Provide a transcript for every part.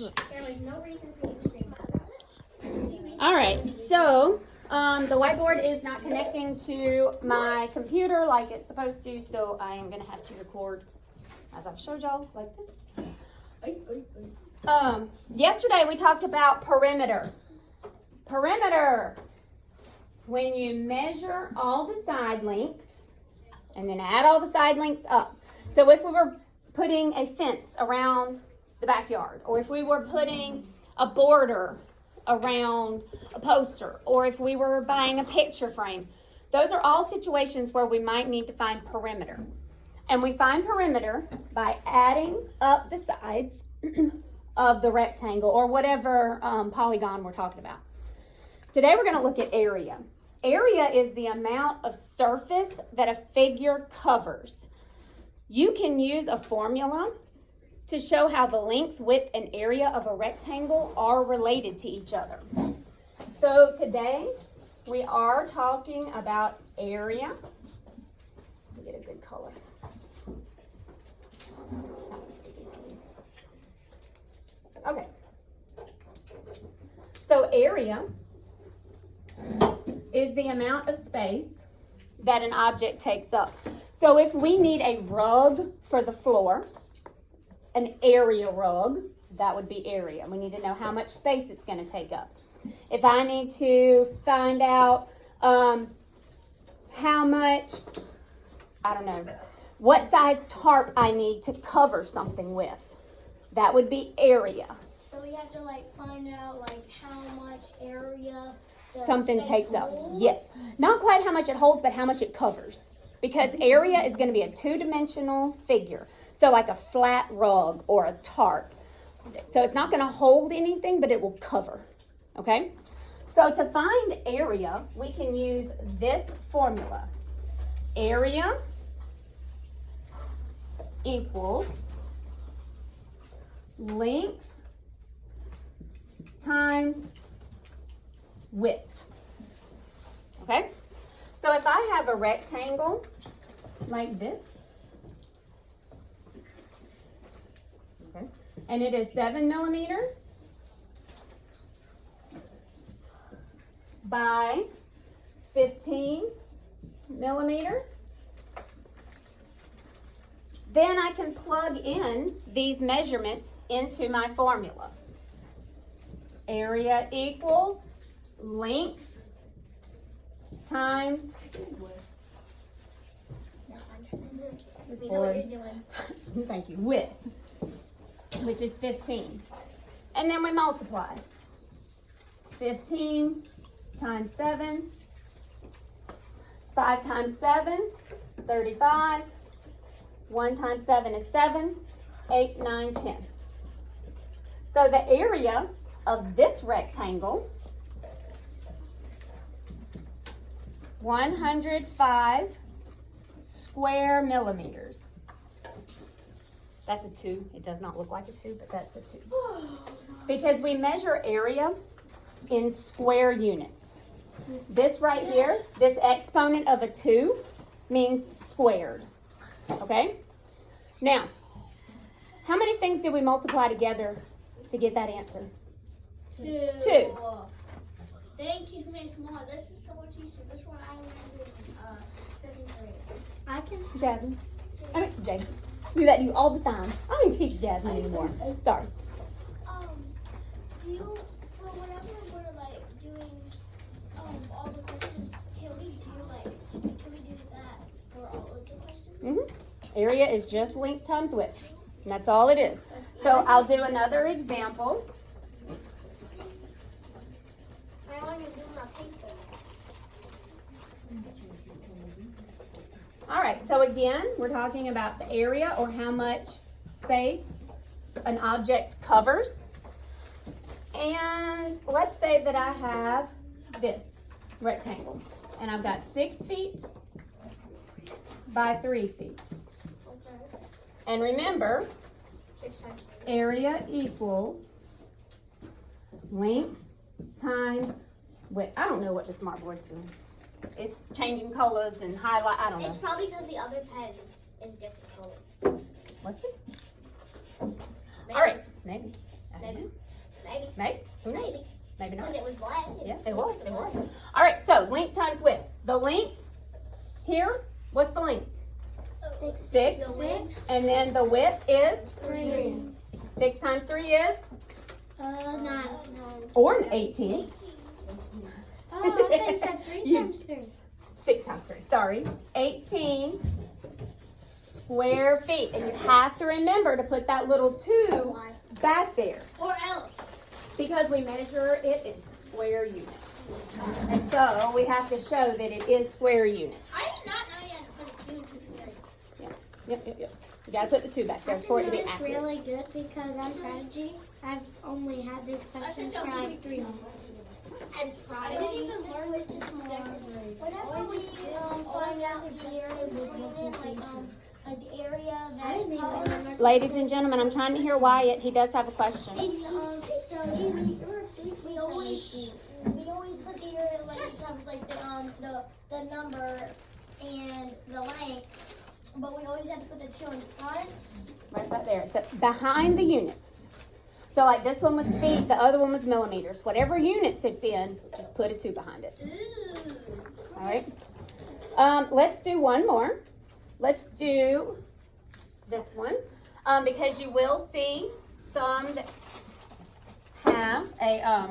There was no reason for you to scream about it. All right, so the whiteboard is not connecting to my computer like it's supposed to, so I am going to have to record as I've showed y'all like this. Yesterday we talked about perimeter. Perimeter is when you measure all the side lengths and then add all the side lengths up. So if we were putting a fence around the backyard, or if we were putting a border around a poster, or if we were buying a picture frame, those are all situations where we might need to find perimeter. And we find perimeter by adding up the sides of the rectangle or whatever polygon we're talking about. Today we're going to look at area. Area is the amount of surface that a figure covers. You can use a formula to show how the length, width, and area of a rectangle are related to each other. So today we are talking about area. Let me get a good color. Okay. So area is the amount of space that an object takes up. So if we need a rug for the floor, an area rug, that would be area. We need to know how much space it's going to take up. If I need to find out how much, I don't know, what size tarp I need to cover something with, that would be area. So we have to find out how much area the Something space takes up. holds? Yes. Not quite how much it holds, but how much it covers. Because area is going to be a two-dimensional figure. So like a flat rug or a tarp. So it's not going to hold anything, but it will cover. Okay? So to find area, we can use this formula. Area equals length times width. Okay? So if I have a rectangle like this, okay, and it is 7 millimeters by 15 millimeters, then I can plug in these measurements into my formula. Area equals length times We know what you're doing. thank you, width, which is 15. And then we multiply. 15 times 7, 5 times 7, 35, 1 times 7 is 7, 8, 9, 10. So the area of this rectangle, 105 square millimeters. That's a 2. It does not look like a 2, but that's a 2. Because we measure area in square units. This right here, this exponent of a 2 means squared. Okay? Now, how many things did we multiply together to get that answer? 2. Thank you, Miss Ma. This is so much easier. This one I learned in 7th grade. I can. Jasmine. I mean, Jason. Do that to you all the time. I don't even teach Jasmine anymore. Sorry. Do you, for whenever we're doing all the questions, can we do that for all of the questions? Area is just length times width. And that's all it is. So I'll do another example. I want to do my paper. All right, so again, we're talking about the area or how much space an object covers. And let's say that I have this rectangle. And I've got 6 feet by 3 feet. Okay. And remember, 6 times. area equals length times width. I don't know what the smartboard's doing. It's changing colors and highlight. I don't know. It's probably because the other pen is different color. What's it? All right, maybe. Maybe. Maybe. Who knows? Maybe. Maybe not. Because it was black. Yeah, it was. It was. All right, so length times width. The length here, what's the length? 6. The width. And then the width is 3. 6 times 3 is 9. or 18. Oh, I thought you said 3 You- times 3. 6 times 3, sorry. 18 square feet. And you have to remember to put that little 2 back there Or else. because we measure it in square units. And so we have to show that it is square units. I did not know you had to put a 2 to Yep. You gotta put the 2 back there for it to be It's accurate. really good because on strategy, I've only had these questions for like 3 months. And I didn't even learn this more. Whenever we find out the area between an area I didn't even that learn. Ladies and gentlemen, I'm trying to hear Wyatt. He does have a question. we always put the area like times like the number and the length, but we always have to put the 2 in front. Right about there. Behind the units. So like this one was feet, the other one was millimeters. Whatever units it's in, just put a 2 behind it. Ooh. All right. Let's do one more. Let's do this one because you will see some that have a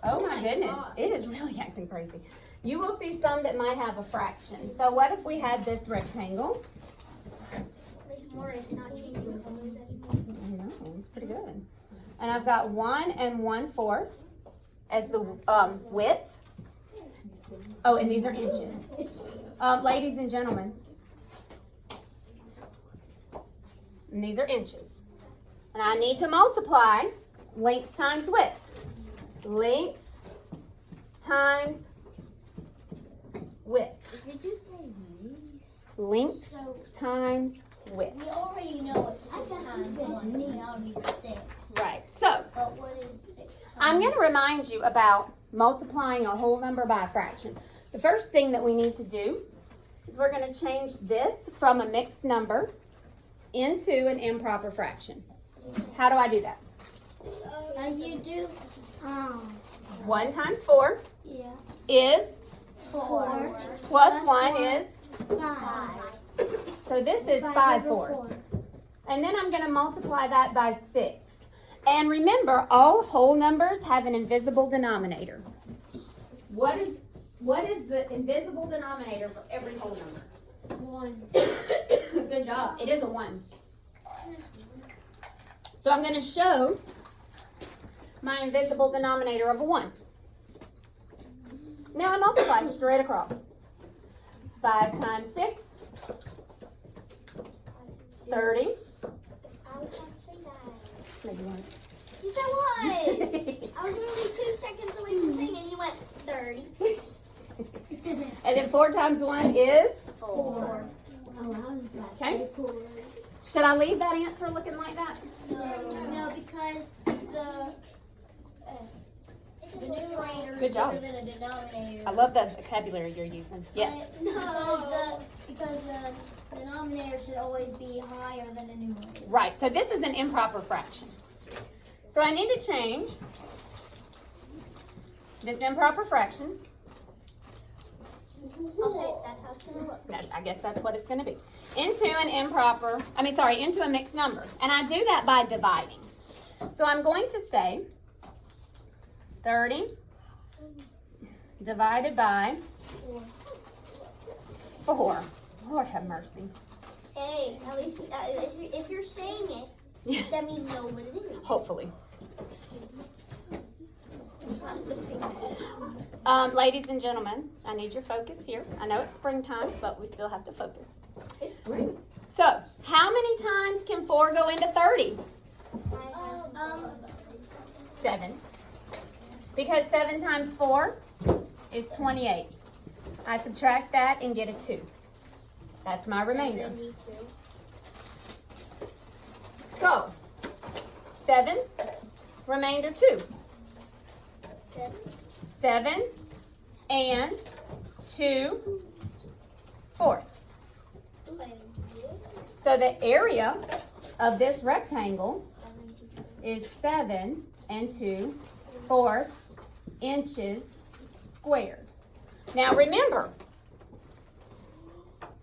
oh my goodness, it is really acting crazy. You will see some that might have a fraction. So what if we had this rectangle? This more is not changing. I know, it's pretty good. And I've got 1 1/4 as the width. Oh, and these are inches. Ladies and gentlemen, and these are inches. And I need to multiply length times width. Length times width. Did you say these? Length So times width. we already know it's 6 times 1. That would be 6. Right, so But what is 6 times? I'm going to remind you about multiplying a whole number by a fraction. The first thing that we need to do is we're going to change this from a mixed number into an improper fraction. How do I do that? You do, 1 times 4 yeah, is 4. plus 1 is, 5. so this is 5/4. And then I'm going to multiply that by 6. And remember, all whole numbers have an invisible denominator. What is the invisible denominator for every whole number? 1. Good job. It is a 1. So I'm going to show my invisible denominator of a 1. Now I multiply straight across. 5 times 6, 30. I was about to say that. Maybe one. You said what? I was literally 2 seconds away from saying, and you went 30. And then 4 times 1 is? 4. Okay. Should I leave that answer looking like that? No, because the numerator is Good job. bigger than the denominator. I love the vocabulary you're using. Yes. No, because the denominator should always be higher than the numerator. Right. So this is an improper fraction. So I need to change this improper fraction. Okay, that's how it's gonna look. I guess that's what it's going to be. Into into a mixed number. And I do that by dividing. So I'm going to say 30 divided by 4. Lord have mercy. Hey, at least if you're saying it, that means know what it is. Hopefully. Cross the fingers. Ladies and gentlemen, I need your focus here. I know it's springtime, but we still have to focus. It's spring. So, how many times can 4 go into 30? 7. Because 7 times 4 is 28. I subtract that and get a 2. That's my remainder. So, 7, remainder 2. 7 and 2/4. So the area of this rectangle is 7 2/4 inches squared. Now remember,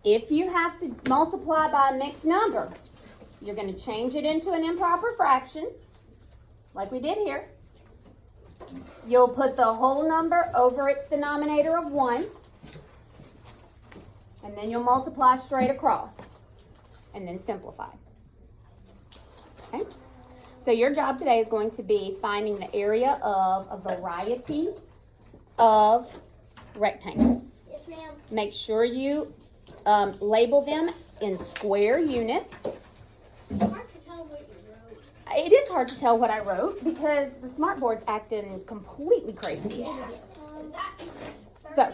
if you have to multiply by a mixed number, you're going to change it into an improper fraction, like we did here. You'll put the whole number over its denominator of 1, and then you'll multiply straight across, and then simplify. Okay? So your job today is going to be finding the area of a variety of rectangles. Yes, ma'am. Make sure you label them in square units. Hard to tell what you wrote. It is hard to tell what I wrote because the smart board's acting completely crazy. So,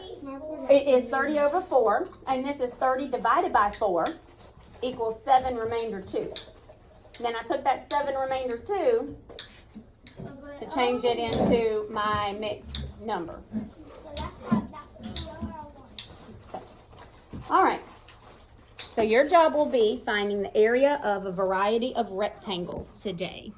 it is 30 over 4, and this is 30 divided by 4 equals 7 remainder 2. Then I took that 7 remainder 2 to change it into my mixed number. All right. So your job will be finding the area of a variety of rectangles today.